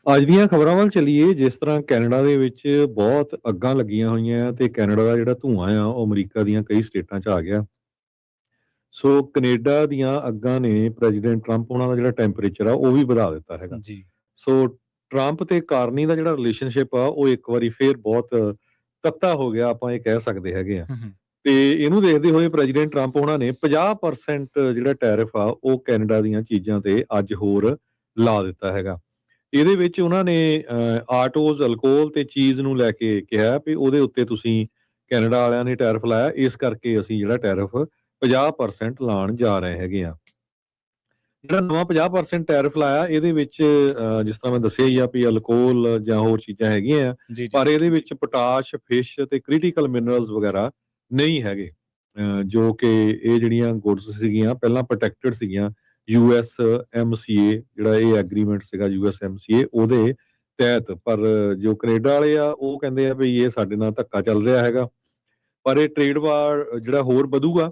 ਅੱਜ ਦੀਆਂ ਖਬਰਾਂ ਵੱਲ ਚੱਲੀਏ। ਜਿਸ ਤਰ੍ਹਾਂ ਕੈਨੇਡਾ ਦੇ ਵਿੱਚ ਬਹੁਤ ਅੱਗਾਂ ਲੱਗੀਆਂ ਹੋਈਆਂ ਤੇ ਕੈਨੇਡਾ ਦਾ ਜਿਹੜਾ ਧੂੰਆਂ ਆ ਉਹ ਅਮਰੀਕਾ ਦੀਆਂ ਕਈ ਸਟੇਟਾਂ 'ਚ ਆ ਗਿਆ। ਸੋ ਕੈਨੇਡਾ ਦੀਆਂ ਅੱਗਾਂ ਨੇ ਪ੍ਰੈਜ਼ੀਡੈਂਟ ਟਰੰਪ ਉਹਨਾਂ ਦਾ ਜਿਹੜਾ ਟੈਂਪਰੇਚਰ ਆ ਉਹ ਵੀ ਵਧਾ ਦਿੱਤਾ ਹੈਗਾ। ਜੀ। ਸੋ ਟਰੰਪ ਤੇ ਕਾਰਨੀ ਦਾ ਜਿਹੜਾ ਰਿਲੇਸ਼ਨਸ਼ਿਪ ਆ ਉਹ ਇੱਕ ਵਾਰੀ ਫੇਰ ਬਹੁਤ ਤੱਤਾ ਹੋ ਗਿਆ, ਆਪਾਂ ਇਹ ਕਹਿ ਸਕਦੇ ਹੈਗੇ ਆ। ਹੂੰ, ਹੂੰ। ਤੇ ਇਹਨੂੰ ਦੇਖਦੇ ਹੋਏ ਪ੍ਰੈਜ਼ੀਡੈਂਟ ਟਰੰਪ ਉਹਨਾਂ ਨੇ 50% ਜਿਹੜਾ ਟੈਰਿਫ ਆ ਉਹ ਕੈਨੇਡਾ ਦੀਆਂ ਚੀਜ਼ਾਂ ਤੇ ਅੱਜ ਹੋਰ ਲਾ ਦਿੱਤਾ ਹੈਗਾ। ਇਹਦੇ ਵਿੱਚ ਉਹਨਾਂ ਨੇ ਆਟੋਜ਼, ਅਲਕੋਹਲ ਤੇ ਚੀਜ਼ ਨੂੰ ਲੈ ਕੇ ਕਿਹਾ ਵੀ ਉਹਦੇ ਉੱਤੇ ਤੁਸੀਂ ਕੈਨੇਡਾ ਵਾਲਿਆਂ ਨੇ ਟੈਰਿਫ ਲਾਇਆ, ਇਸ ਕਰਕੇ ਅਸੀਂ ਜਿਹੜਾ ਟੈਰਿਫ 50% ਲਾਉਣ ਜਾ ਰਹੇ ਹੈਗੇ ਆ। ਜਿਹੜਾ ਨਵਾਂ 50% ਟੈਰਿਫ ਲਾਇਆ ਇਹਦੇ ਵਿੱਚ ਜਿਸ ਤਰ੍ਹਾਂ ਮੈਂ ਦੱਸਿਆ ਹੀ ਆ ਵੀ ਅਲਕੋਹਲ ਜਾਂ ਹੋਰ ਚੀਜ਼ਾਂ ਹੈਗੀਆਂ ਆ, ਜੀ, ਜੀ। ਪਰ ਇਹਦੇ ਵਿੱਚ ਪੋਟਾਸ਼, ਫਿਸ਼ ਤੇ ਕ੍ਰਿਟੀਕਲ ਮਿਨਰਲਸ ਵਗੈਰਾ ਨਹੀਂ ਹੈਗੇ। ਜੋ ਕਿ ਇਹ ਜਿਹੜੀਆਂ ਗੁਡਸ ਸੀਗੀਆਂ ਪਹਿਲਾਂ ਪ੍ਰੋਟੈਕਟਡ ਸੀਗੀਆਂ USMCA, ਜਿਹੜਾ ਇਹ ਐਗਰੀਮੈਂਟ ਸੀਗਾ USMCA ਉਹਦੇ ਤਹਿਤ। ਪਰ ਜੋ ਕੈਨੇਡਾ ਵਾਲੇ ਆ ਉਹ ਕਹਿੰਦੇ ਆ ਵੀ ਇਹ ਸਾਡੇ ਨਾਲ ਧੱਕਾ ਚੱਲ ਰਿਹਾ ਹੈਗਾ। ਪਰ ਇਹ ਟ੍ਰੇਡ ਵਾਰ ਜਿਹੜਾ ਹੋਰ ਵਧੂਗਾ,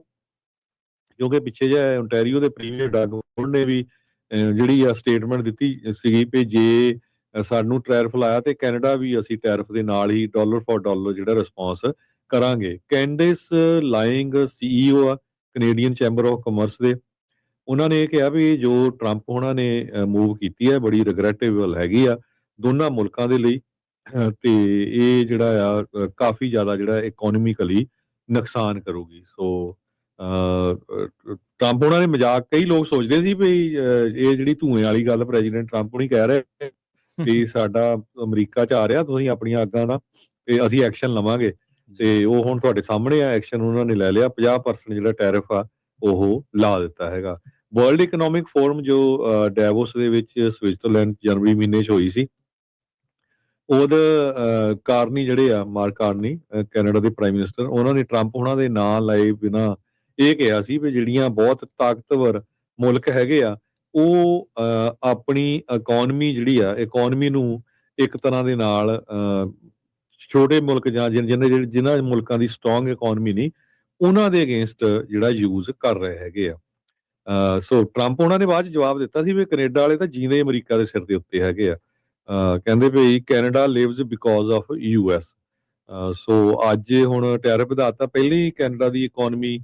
ਕਿਉਂਕਿ ਪਿੱਛੇ ਜਿਹੇ ਓਨਟਾਰੀਓ ਦੇ ਪ੍ਰੀਮੀਅਰ ਡਗ ਫੋਰਡ ਨੇ ਵੀ ਜਿਹੜੀ ਆ ਸਟੇਟਮੈਂਟ ਦਿੱਤੀ ਸੀਗੀ ਵੀ ਜੇ ਸਾਨੂੰ ਟੈਰਿਫ ਲਾਇਆ ਤੇ ਕੈਨੇਡਾ ਵੀ ਅਸੀਂ ਟੈਰਿਫ ਦੇ ਨਾਲ ਹੀ ਡਾਲਰ ਫॉर ਡਾਲਰ ਜਿਹੜਾ ਰਿਸਪੌਂਸ ਕਰਾਂਗੇ। ਕੈਂਡਿਸ ਲਾਇੰਗ CEO ਆ ਕੈਨੇਡੀਅਨ ਚੈਂਬਰ ਆਫ ਕਾਮਰਸ ਦੇ, ਉਹਨਾਂ ਨੇ ਇਹ ਕਿਹਾ ਵੀ ਜੋ ਟਰੰਪ ਉਹਨਾਂ ਨੇ ਮੂਵ ਕੀਤੀ ਹੈ ਬੜੀ ਰਿਗਰੈਟੇਬਲ ਹੈਗੀ ਆ ਦੋਨਾਂ ਮੁਲਕਾਂ ਦੇ ਲਈ। ਤੇ ਇਹ ਜਿਹੜਾ ਆ ਕਾਫੀ ਜ਼ਿਆਦਾ ਜਿਹੜਾ ਇਕਨੋਮਿਕਲੀ ਨੁਕਸਾਨ ਕਰੂਗੀ। ਸੋ ਟਰੰਪ ਉਹਨਾਂ ਨੇ ਮਜ਼ਾਕ, ਕਈ ਲੋਕ ਸੋਚਦੇ ਸੀ ਵੀ ਇਹ ਜਿਹੜੀ ਧੂਏ ਵਾਲੀ ਗੱਲ ਪ੍ਰੈਜ਼ੀਡੈਂਟ ਟਰੰਪ ਨਹੀਂ ਕਹਿ ਰਹੇ ਵੀ ਸਾਡਾ ਅਮਰੀਕਾ 'ਚ ਆ ਰਿਹਾ, ਤੁਸੀਂ ਆਪਣੀਆਂ ਅੱਗਾਂ ਦਾ ਤੇ ਅਸੀਂ ਐਕਸ਼ਨ ਲਵਾਂਗੇ। ਤੇ ਉਹ ਹੁਣ ਤੁਹਾਡੇ ਸਾਹਮਣੇ ਆ, ਐਕਸ਼ਨ ਉਹਨਾਂ ਨੇ ਲੈ ਲਿਆ। 50% ਜਿਹੜਾ ਟੈਰਿਫ ਆ ਉਹ ਲਾ ਦਿੱਤਾ ਹੈਗਾ। ਵਰਲਡ ਇਕਨੋਮਿਕ ਫੋਰਮ ਜੋ ਡੈਵੋਸ ਦੇ ਵਿੱਚ ਸਵਿਟਜ਼ਰਲੈਂਡ ਜਨਵਰੀ ਮਹੀਨੇ 'ਚ ਹੋਈ ਸੀ, ਉਹਦੇ ਕਾਰਨੀ ਜਿਹੜੇ ਆ ਮਾਰਕ ਕਾਰਨੀ ਕੈਨੇਡਾ ਦੇ ਪ੍ਰਾਈਮ ਮਿਨਿਸਟਰ, ਉਹਨਾਂ ਨੇ ਟਰੰਪ ਉਹਨਾਂ ਦੇ ਨਾਂ ਲਏ ਬਿਨਾਂ ਇਹ ਕਿਹਾ ਸੀ ਵੀ ਜਿਹੜੀਆਂ ਬਹੁਤ ਤਾਕਤਵਰ ਮੁਲਕ ਹੈਗੇ ਆ ਉਹ ਆਪਣੀ ਇਕਨੋਮੀ ਨੂੰ ਇੱਕ ਤਰ੍ਹਾਂ ਦੇ ਨਾਲ ਛੋਟੇ ਮੁਲਕ ਜਾਂ ਜਿਨ੍ਹਾਂ ਮੁਲਕਾਂ ਦੀ ਸਟਰੋਂਗ ਇਕਨੋਮੀ ਨਹੀਂ, ਉਹਨਾਂ ਦੇ ਅਗੇਂਸਟ ਜਿਹੜਾ ਯੂਜ਼ ਕਰ ਰਹੇ ਹੈਗੇ ਆ। ਸੋ ਟਰੰਪ ਉਹਨਾਂ ਨੇ ਬਾਅਦ 'ਚ ਜਵਾਬ ਦਿੱਤਾ ਸੀ ਵੀ ਕੈਨੇਡਾ ਵਾਲੇ ਤਾਂ ਜੀਂਦੇ ਅਮਰੀਕਾ ਦੇ ਸਿਰ ਦੇ ਉੱਤੇ ਹੈਗੇ ਆ। ਕਹਿੰਦੇ ਵੀ Canada lives because of US। So ਅੱਜ ਹੁਣ ਟੈਰਿਫ ਵਧਾਤਾ। ਪਹਿਲਾਂ ਹੀ ਕੈਨੇਡਾ ਦੀ ਇਕਨੋਮੀ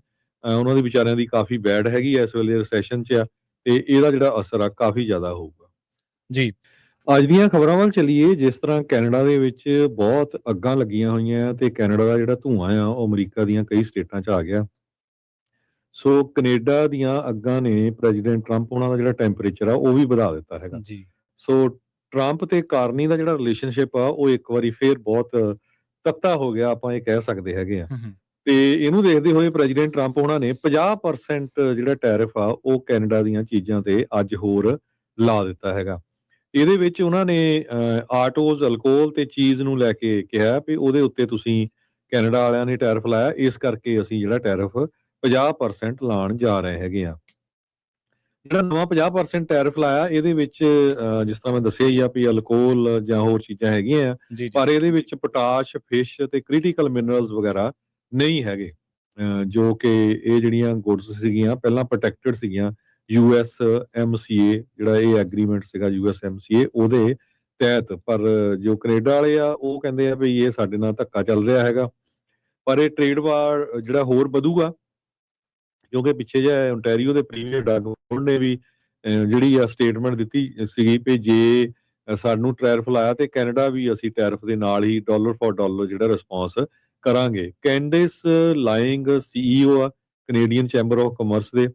ਉਹਨਾਂ ਦੇ ਵਿਚਾਰਿਆਂ ਦੀ ਕਾਫੀ ਬੈਡ ਹੈਗੀ ਆ, ਇਸ ਵੇਲੇ ਰਿਸੈਸ਼ਨ 'ਚ ਆ ਤੇ ਇਹਦਾ ਜਿਹੜਾ ਅਸਰ ਆ ਕਾਫੀ ਜ਼ਿਆਦਾ ਹੋਊਗਾ। ਜੀ। ਅੱਜ ਦੀਆਂ ਖਬਰਾਂ ਵੱਲ ਚੱਲੀਏ। ਜਿਸ ਤਰ੍ਹਾਂ ਕੈਨੇਡਾ ਦੇ ਵਿੱਚ ਬਹੁਤ ਅੱਗਾਂ ਲੱਗੀਆਂ ਹੋਈਆਂ ਤੇ ਕੈਨੇਡਾ ਦਾ ਜਿਹੜਾ ਧੂੰਆਂ ਆ ਉਹ ਅਮਰੀਕਾ ਦੀਆਂ ਕਈ ਸਟੇਟਾਂ 'ਚ ਆ ਗਿਆ। ਸੋ ਕੈਨੇਡਾ ਦੀਆਂ ਅੱਗਾਂ ਨੇ ਪ੍ਰੈਜ਼ੀਡੈਂਟ ਟਰੰਪ ਉਹਨਾਂ ਦਾ ਜਿਹੜਾ ਟੈਂਪਰੇਚਰ ਆ ਉਹ ਵੀ ਵਧਾ ਦਿੱਤਾ ਹੈਗਾ। ਜੀ। ਸੋ ਟਰੰਪ ਤੇ ਕਾਰਨੀ ਦਾ ਜਿਹੜਾ ਰਿਲੇਸ਼ਨਸ਼ਿਪ ਆ ਉਹ ਇੱਕ ਵਾਰੀ ਫੇਰ ਬਹੁਤ ਤੱਤਾ ਹੋ ਗਿਆ, ਆਪਾਂ ਇਹ ਕਹਿ ਸਕਦੇ ਹੈਗੇ ਆ। ਹੂੰ, ਹੂੰ। ਤੇ ਇਹਨੂੰ ਦੇਖਦੇ ਹੋਏ ਪ੍ਰੈਜ਼ੀਡੈਂਟ ਟਰੰਪ ਉਹਨਾਂ ਨੇ 50% ਜਿਹੜਾ ਟੈਰਿਫ ਆ ਉਹ ਕੈਨੇਡਾ ਦੀਆਂ ਚੀਜ਼ਾਂ ਤੇ ਅੱਜ ਹੋਰ ਲਾ ਦਿੱਤਾ ਹੈਗਾ। ਇਹਦੇ ਵਿੱਚ ਉਹਨਾਂ ਨੇ ਆਟੋਜ਼, ਅਲਕੋਹਲ ਤੇ ਚੀਜ਼ ਨੂੰ ਲੈ ਕੇ ਕਿਹਾ ਵੀ ਉਹਦੇ ਉੱਤੇ ਤੁਸੀਂ ਕੈਨੇਡਾ ਵਾਲਿਆਂ ਨੇ ਟੈਰਿਫ ਲਾਇਆ, ਇਸ ਕਰਕੇ ਅਸੀਂ ਜਿਹੜਾ ਟੈਰਿਫ 50% ਲਾਉਣ ਜਾ ਰਹੇ ਹੈਗੇ ਆ। ਜਿਹੜਾ ਨਵਾਂ 50% ਟੈਰਿਫ ਲਾਇਆ ਇਹਦੇ ਵਿੱਚ ਜਿਸ ਤਰ੍ਹਾਂ ਮੈਂ ਦੱਸਿਆ ਹੀ ਆ ਵੀ ਅਲਕੋਹਲ ਜਾਂ ਹੋਰ ਚੀਜ਼ਾਂ ਹੈਗੀਆਂ ਆ, ਜੀ, ਜੀ। ਪਰ ਇਹਦੇ ਵਿੱਚ ਪੋਟਾਸ਼, ਫਿਸ਼ ਤੇ ਕ੍ਰਿਟੀਕਲ ਮਿਨਰਲਸ ਵਗੈਰਾ ਨਹੀਂ ਹੈਗੇ। ਜੋ ਕਿ ਇਹ ਜਿਹੜੀਆਂ ਗੁਡਸ ਸੀਗੀਆਂ ਪਹਿਲਾਂ ਪ੍ਰੋਟੈਕਟਡ ਸੀਗੀਆਂ USMCA, ਜਿਹੜਾ ਇਹ ਐਗਰੀਮੈਂਟ ਸੀਗਾ USMCA ਉਹਦੇ ਤਹਿਤ। ਪਰ ਜੋ ਕੈਨੇਡਾ ਵਾਲੇ ਆ ਉਹ ਕਹਿੰਦੇ ਆ ਵੀ ਇਹ ਸਾਡੇ ਨਾਲ ਧੱਕਾ ਚੱਲ ਰਿਹਾ ਹੈਗਾ। ਪਰ ਇਹ ਟ੍ਰੇਡ ਵਾਰ ਜਿਹੜਾ ਹੋਰ ਵਧੂਗਾ, ਕਿਉਂਕਿ ਪਿੱਛੇ ਜਿਹੇ ਓਨਟਾਰੀਓ ਦੇ ਪ੍ਰੀਮੀਅਰ ਡਗ ਫੋਰਡ ਨੇ ਵੀ ਜਿਹੜੀ ਆ ਸਟੇਟਮੈਂਟ ਦਿੱਤੀ ਸੀਗੀ ਵੀ ਜੇ ਸਾਨੂੰ ਟੈਰਿਫ ਲਾਇਆ ਤੇ ਕੈਨੇਡਾ ਵੀ ਅਸੀਂ ਟੈਰਿਫ ਦੇ ਨਾਲ ਹੀ ਡਾਲਰ ਫॉर ਡਾਲਰ ਜਿਹੜਾ ਰਿਸਪੌਂਸ ਕਰਾਂਗੇ। ਕੈਂਡਿਸ ਲਾਇੰਗ CEO ਆ ਕੈਨੇਡੀਅਨ ਚੈਂਬਰ ਆਫ ਕਾਮਰਸ ਦੇ,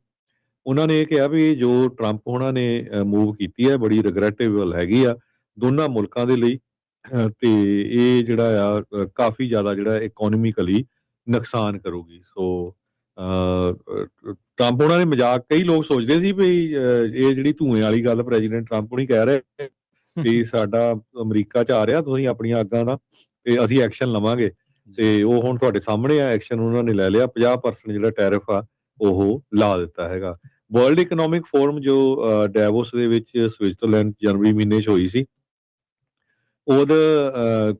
ਉਹਨਾਂ ਨੇ ਇਹ ਕਿਹਾ ਵੀ ਜੋ ਟਰੰਪ ਉਹਨਾਂ ਨੇ ਮੂਵ ਕੀਤੀ ਹੈ ਬੜੀ ਰਿਗਰੈਟੇਬਲ ਹੈਗੀ ਆ ਦੋਨਾਂ ਮੁਲਕਾਂ ਦੇ ਲਈ। ਤੇ ਇਹ ਜਿਹੜਾ ਆ ਕਾਫੀ ਜ਼ਿਆਦਾ ਜਿਹੜਾ ਇਕਨੋਮਿਕਲੀ ਨੁਕਸਾਨ ਕਰੂਗੀ। ਸੋ ਟਰੰਪ ਉਹਨਾਂ ਨੇ ਮਜ਼ਾਕ, ਕਈ ਲੋਕ ਸੋਚਦੇ ਸੀ ਵੀ ਇਹ ਜਿਹੜੀ ਧੂਏ ਵਾਲੀ ਗੱਲ ਪ੍ਰੈਜ਼ੀਡੈਂਟ ਟਰੰਪ ਨਹੀਂ ਕਹਿ ਰਹੇ ਵੀ ਸਾਡਾ ਅਮਰੀਕਾ 'ਚ ਆ ਰਿਹਾ, ਤੁਸੀਂ ਆਪਣੀਆਂ ਅੱਗਾਂ ਦਾ ਤੇ ਅਸੀਂ ਐਕਸ਼ਨ ਲਵਾਂਗੇ। ਤੇ ਉਹ ਹੁਣ ਤੁਹਾਡੇ ਸਾਹਮਣੇ ਆ, ਐਕਸ਼ਨ ਉਹਨਾਂ ਨੇ ਲੈ ਲਿਆ। 50% ਜਿਹੜਾ ਟੈਰਿਫ ਆ ਉਹ ਲਾ ਦਿੱਤਾ ਹੈਗਾ। ਵਰਲਡ ਇਕਨੋਮਿਕ ਫੋਰਮ ਜੋ ਡੈਵੋਸ ਦੇ ਵਿੱਚ ਸਵਿਟਜ਼ਰਲੈਂਡ ਜਨਵਰੀ ਮਹੀਨੇ 'ਚ ਹੋਈ ਸੀ, ਉਹਦੇ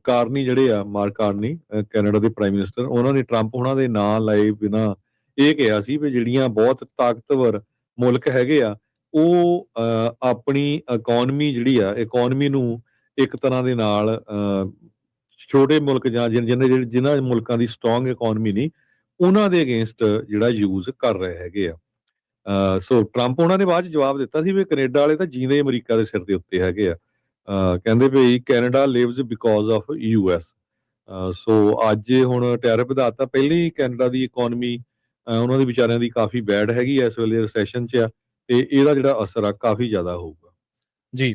ਕਾਰਨੀ ਜਿਹੜੇ ਆ ਮਾਰਕ ਕਾਰਨੀ ਕੈਨੇਡਾ ਦੇ ਪ੍ਰਾਈਮ ਮਿਨਿਸਟਰ, ਉਹਨਾਂ ਨੇ ਟਰੰਪ ਉਹਨਾਂ ਦੇ ਨਾਂ ਲਏ ਬਿਨਾਂ ਇਹ ਕਿਹਾ ਸੀ ਵੀ ਜਿਹੜੀਆਂ ਬਹੁਤ ਤਾਕਤਵਰ ਮੁਲਕ ਹੈਗੇ ਆ ਉਹ ਆਪਣੀ ਇਕਨੋਮੀ ਨੂੰ ਇੱਕ ਤਰ੍ਹਾਂ ਦੇ ਨਾਲ ਛੋਟੇ ਮੁਲਕ ਜਾਂ ਜਿਨ੍ਹਾਂ ਮੁਲਕਾਂ ਦੀ ਸਟਰੋਂਗ ਇਕਨੋਮੀ ਨਹੀਂ, ਉਹਨਾਂ ਦੇ ਅਗੇਂਸਟ ਜਿਹੜਾ ਯੂਜ਼ ਕਰ ਰਹੇ ਹੈਗੇ ਆ। ਸੋ ਟਰੰਪ ਉਹਨਾਂ ਨੇ ਬਾਅਦ ਚ ਜਵਾਬ ਦਿੱਤਾ ਸੀ ਵੀ ਕੈਨੇਡਾ ਵਾਲੇ ਤਾਂ ਜੀਂਦੇ ਅਮਰੀਕਾ ਦੇ ਸਿਰ ਦੇ ਉੱਤੇ ਹੈਗੇ ਆ। ਕਹਿੰਦੇ ਵੀ Canada lives because of US। So ਅੱਜ ਹੁਣ ਟੈਰਿਫ ਵਧਾਤਾ। ਪਹਿਲਾਂ ਹੀ ਕੈਨੇਡਾ ਦੀ ਇਕਨੋਮੀ ਉਹਨਾਂ ਦੇ ਵਿਚਾਰਿਆਂ ਦੀ ਕਾਫੀ ਬੈਡ ਹੈਗੀ ਆ, ਇਸ ਵੇਲੇ ਰਿਸੈਸ਼ਨ 'ਚ ਆ, ਤੇ ਇਹਦਾ ਜਿਹੜਾ ਅਸਰ ਆ ਕਾਫੀ ਜ਼ਿਆਦਾ ਹੋਊਗਾ। ਜੀ।